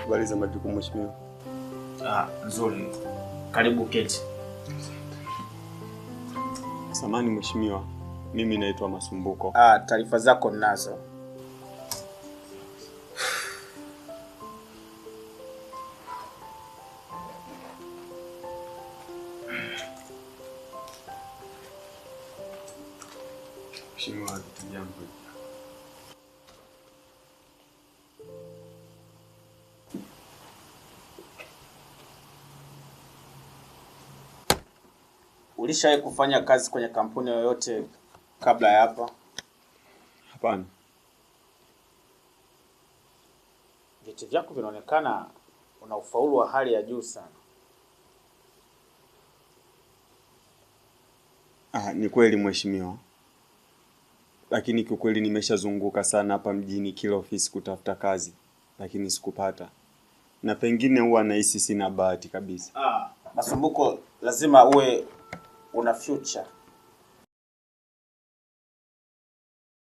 Habari za majukumu mheshimiwa? Nzuri. Karibu keti. Samahani mheshimiwa, mimi naitwa Masumbuko. Taarifa zako ninazo. Mheshimiwa, jambo. Ulishawahi kufanya kazi kwenye kampuni yoyote kabla ya hapa? Hapana. Vyeti vyako vinaonekana una ufaulu wa hali ya juu sana. Ni kweli mheshimiwa. Lakini kwa kweli nimeshazunguka sana hapa mjini kila ofisi kutafuta kazi, lakini sikupata. Na pengine huwa nahisi sina bahati kabisa. Masumbuko, lazima uwe una future.